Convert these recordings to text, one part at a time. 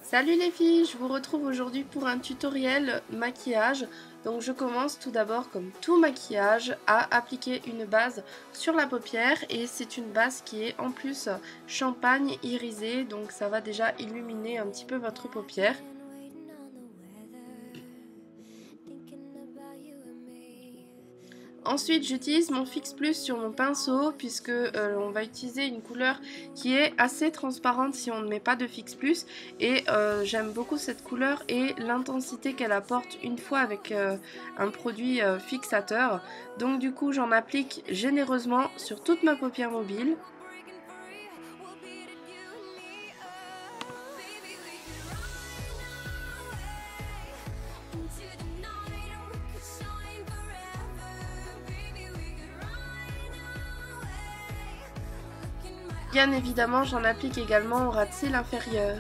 Salut les filles, je vous retrouve aujourd'hui pour un tutoriel maquillage. Donc je commence tout d'abord comme tout maquillage à appliquer une base sur la paupière et c'est une base qui est en plus champagne irisée, donc ça va déjà illuminer un petit peu votre paupière. Ensuite, j'utilise mon Fix Plus sur mon pinceau puisque on va utiliser une couleur qui est assez transparente si on ne met pas de Fix Plus. Et j'aime beaucoup cette couleur et l'intensité qu'elle apporte une fois avec un produit fixateur. Donc du coup, j'en applique généreusement sur toute ma paupière mobile. Bien évidemment, j'en applique également au ras de cils inférieur.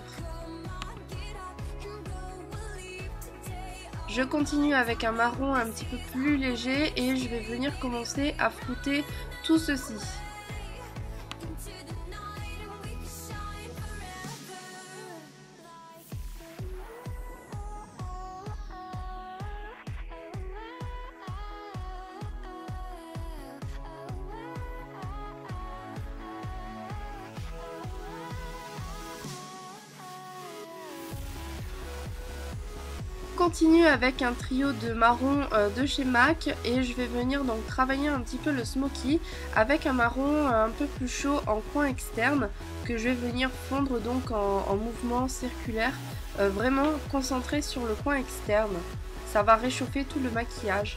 Je continue avec un marron un petit peu plus léger et je vais venir commencer à flouter tout ceci. Continue avec un trio de marron de chez MAC et je vais venir donc travailler un petit peu le smoky avec un marron un peu plus chaud en coin externe que je vais venir fondre donc en mouvement circulaire, vraiment concentré sur le coin externe. Ça va réchauffer tout le maquillage.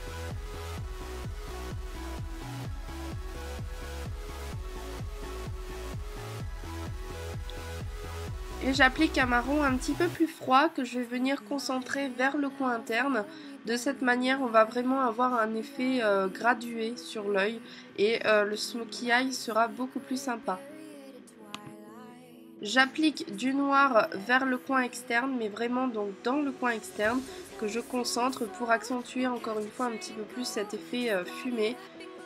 Et j'applique un marron un petit peu plus froid que je vais venir concentrer vers le coin interne. De cette manière, on va vraiment avoir un effet gradué sur l'œil et le smoky eye sera beaucoup plus sympa. J'applique du noir vers le coin externe, mais vraiment donc dans le coin externe que je concentre pour accentuer encore une fois un petit peu plus cet effet fumé.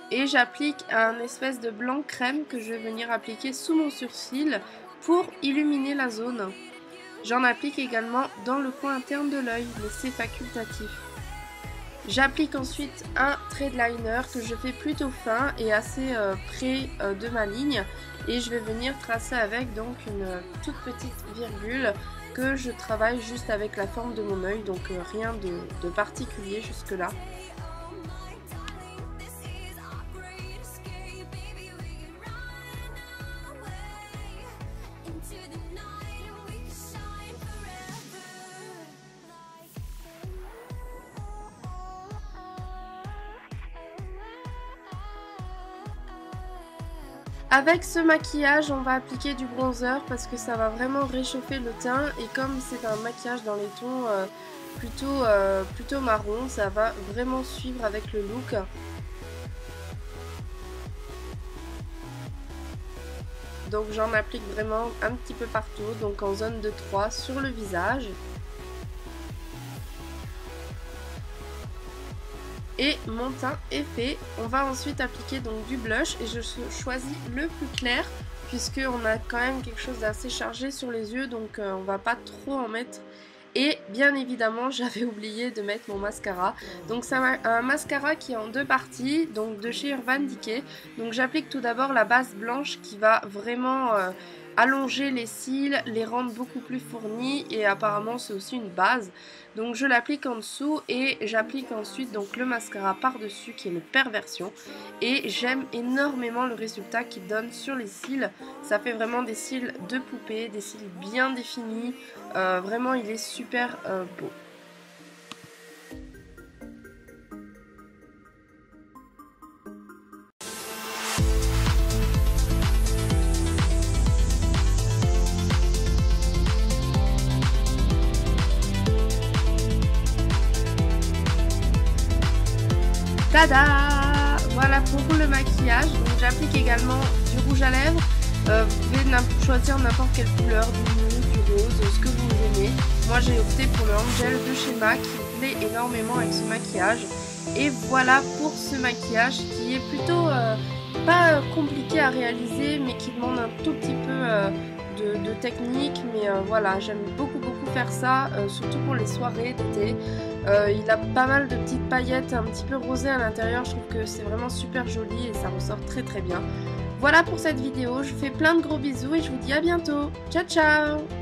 Et j'applique un espèce de blanc crème que je vais venir appliquer sous mon sourcil pour illuminer la zone. J'en applique également dans le coin interne de l'œil, mais c'est facultatif. J'applique ensuite un trait de liner que je fais plutôt fin et assez près de ma ligne. Et je vais venir tracer avec donc une toute petite virgule que je travaille juste avec la forme de mon œil, donc rien de particulier jusque là. Avec ce maquillage, on va appliquer du bronzer parce que ça va vraiment réchauffer le teint et comme c'est un maquillage dans les tons plutôt marron, ça va vraiment suivre avec le look. Donc j'en applique vraiment un petit peu partout, donc en zone de 3 sur le visage. Et mon teint est fait. On va ensuite appliquer donc du blush et je choisis le plus clair puisqu'on a quand même quelque chose d'assez chargé sur les yeux, donc on va pas trop en mettre. Et bien évidemment j'avais oublié de mettre mon mascara. Donc c'est un mascara qui est en deux parties, donc de chez Urban Decay. Donc j'applique tout d'abord la base blanche qui va vraiment allonger les cils, les rendre beaucoup plus fournis et apparemment c'est aussi une base. Donc je l'applique en dessous et j'applique ensuite donc le mascara par dessus qui est le Perversion et j'aime énormément le résultat qu'il donne sur les cils. Ça fait vraiment des cils de poupée, des cils bien définis, vraiment il est super beau. Tada! Voilà pour le maquillage. Donc j'applique également du rouge à lèvres. Vous pouvez choisir n'importe quelle couleur, du nude, du rose, ce que vous aimez. Moi j'ai opté pour le Angel de chez MAC qui me plaît énormément avec ce maquillage. Et voilà pour ce maquillage qui est plutôt pas compliqué à réaliser mais qui demande un tout petit peu de technique, mais voilà, j'aime beaucoup faire ça, surtout pour les soirées d'été. Il a pas mal de petites paillettes un petit peu rosées à l'intérieur, je trouve que c'est vraiment super joli et ça ressort très bien. Voilà pour cette vidéo, je vous fais plein de gros bisous et je vous dis à bientôt. Ciao ciao!